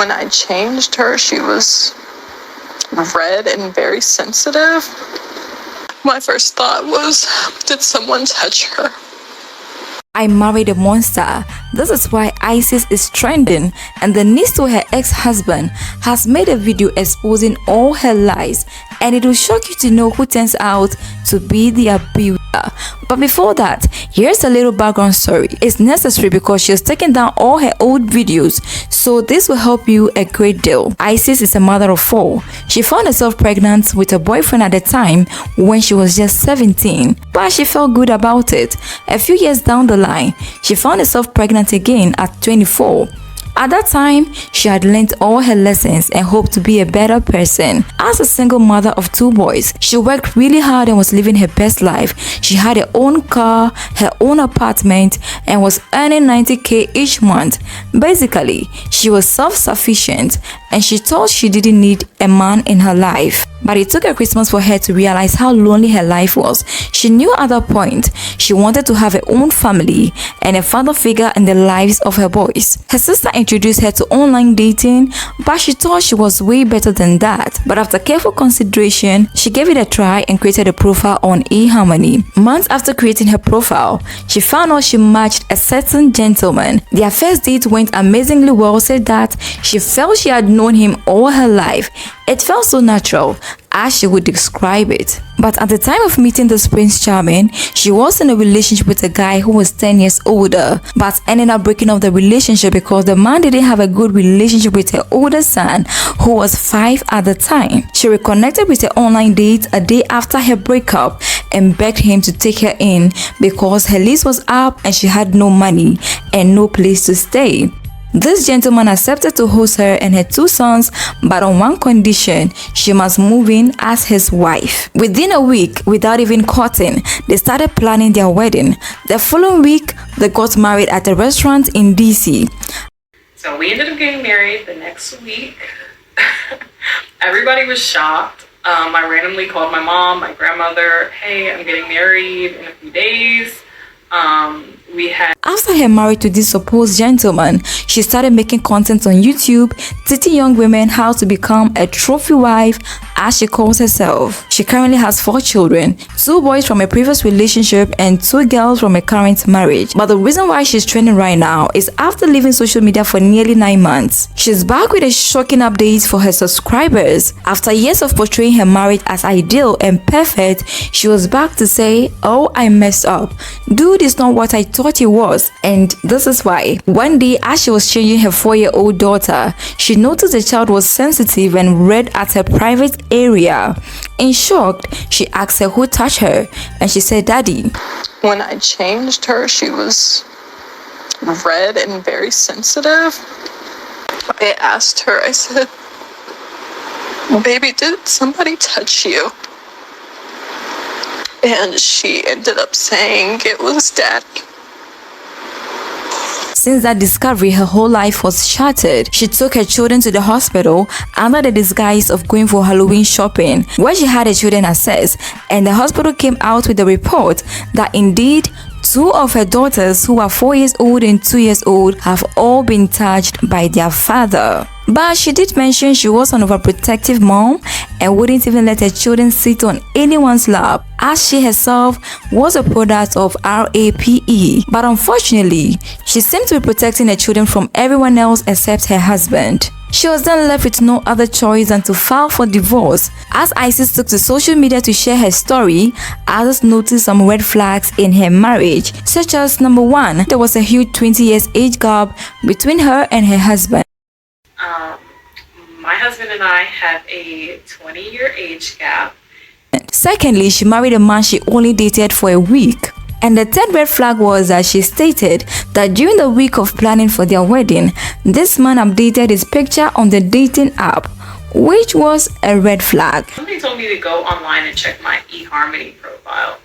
When I changed her, she was red and very sensitive. My first thought was, did someone touch her? I married a monster. This is why Isis is trending, and the niece to her ex-husband has made a video exposing all her lies, and it will shock you to know who turns out to be the abuser. But before that, here's a little background story. It's necessary because she has taken down all her old videos, so this will help you a great deal. Isis is a mother of 4. She found herself pregnant with a boyfriend at the time when she was just 17, but she felt good about it. A few years down the line, she found herself pregnant again at 24. At that time, she had learned all her lessons and hoped to be a better person. As a single mother of 2 boys, she worked really hard and was living her best life. She had her own car, her own apartment, and was earning 90k each month. Basically, she was self-sufficient and she thought she didn't need a man in her life. But it took a Christmas for her to realize how lonely her life was. She knew at that point she wanted to have her own family and a father figure in the lives of her boys. Her sister introduced her to online dating, but she thought she was way better than that. But after careful consideration, she gave it a try and created a profile on eHarmony. Months after creating her profile, she found out she matched a certain gentleman. Their first date went amazingly well, said that she felt she had known him all her life. It felt so natural, as she would describe it. But at the time of meeting this Prince Charming, she was in a relationship with a guy who was 10 years older, but ended up breaking off the relationship because the man didn't have a good relationship with her older son, who was 5 at the time. She reconnected with her online date a day after her breakup and begged him to take her in because her lease was up and she had no money and no place to stay. This gentleman accepted to host her and her 2 sons, but on one condition: she must move in as his wife. Within a week, without even courting, they started planning their wedding. The following week, they got married at a restaurant in DC. So we ended up getting married the next week. Everybody was shocked. I randomly called my mom, my grandmother, hey, I'm getting married in a few days. After her marriage to this supposed gentleman, she started making content on YouTube, teaching young women how to become a trophy wife, as she calls herself. She currently has 4 children, 2 boys from a previous relationship and 2 girls from a current marriage. But the reason why she's trending right now is after leaving social media for nearly 9 months. She's back with a shocking update for her subscribers. After years of portraying her marriage as ideal and perfect, she was back to say, "Oh, I messed up. Dude is not what I thought he was." And this is why. One day, as she was changing her 4-year-old daughter, she noticed the child was sensitive and red at her private area. In shock, she asked her who touched her, and she said, "Daddy." When I changed her, she was red and very sensitive. I asked her, I said, "Baby, did somebody touch you?" And she ended up saying it was Daddy. Since that discovery, her whole life was shattered. She took her children to the hospital under the disguise of going for Halloween shopping, where she had her children assessed, and the hospital came out with a report that indeed 2 of her daughters, who are 4 years old and 2 years old, have all been touched by their father. But she did mention she was an overprotective mom and wouldn't even let her children sit on anyone's lap, as she herself was a product of RAPE. But unfortunately, she seemed to be protecting her children from everyone else except her husband. She was then left with no other choice than to file for divorce. As Isis took to social media to share her story, others noticed some red flags in her marriage, such as number 1, there was a huge 20 years age gap between her and her husband. My husband and I have a 20-year age gap. Secondly, she married a man she only dated for a week. And the third red flag was that she stated that during the week of planning for their wedding, this man updated his picture on the dating app, which was a red flag. Somebody told me to go online and check my eHarmony profile.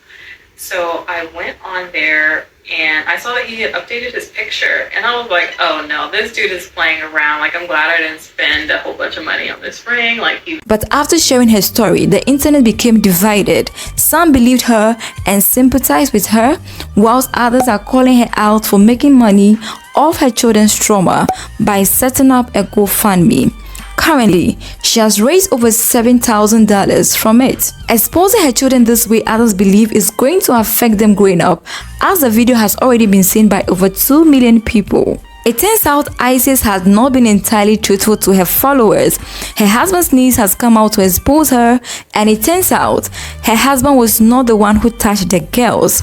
So I went on there and I saw that he had updated his picture, and I was like, oh no, this dude is playing around. Like, I'm glad I didn't spend a whole bunch of money on this ring. But after sharing her story, the internet became divided. Some believed her and sympathized with her, whilst others are calling her out for making money of her children's trauma by setting up a GoFundMe. Currently, she has raised over $7,000 from it. Exposing her children this way, others believe is going to affect them growing up, as the video has already been seen by over 2 million people. It turns out Isis has not been entirely truthful to her followers. Her husband's niece has come out to expose her, and it turns out her husband was not the one who touched the girls,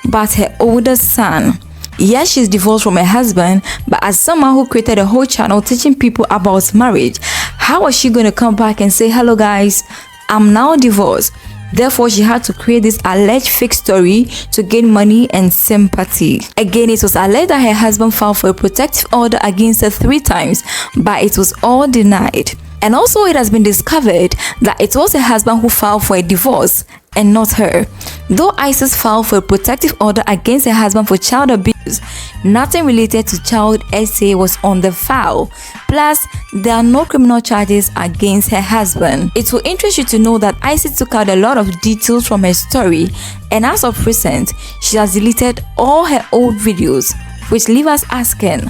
but her older son. Yes, she's divorced from her husband, but as someone who created a whole channel teaching people about marriage, how was she going to come back and say, hello guys, I'm now divorced? Therefore, she had to create this alleged fake story to gain money and sympathy. Again, it was alleged that her husband filed for a protective order against her 3 times, but it was all denied. And also, it has been discovered that it was her husband who filed for a divorce and not her. Though Isis filed for a protective order against her husband for child abuse, nothing related to child SA was on the file. Plus, there are no criminal charges against her husband. It will interest you to know that Isis took out a lot of details from her story, and as of recent, she has deleted all her old videos, which leave us asking,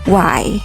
why?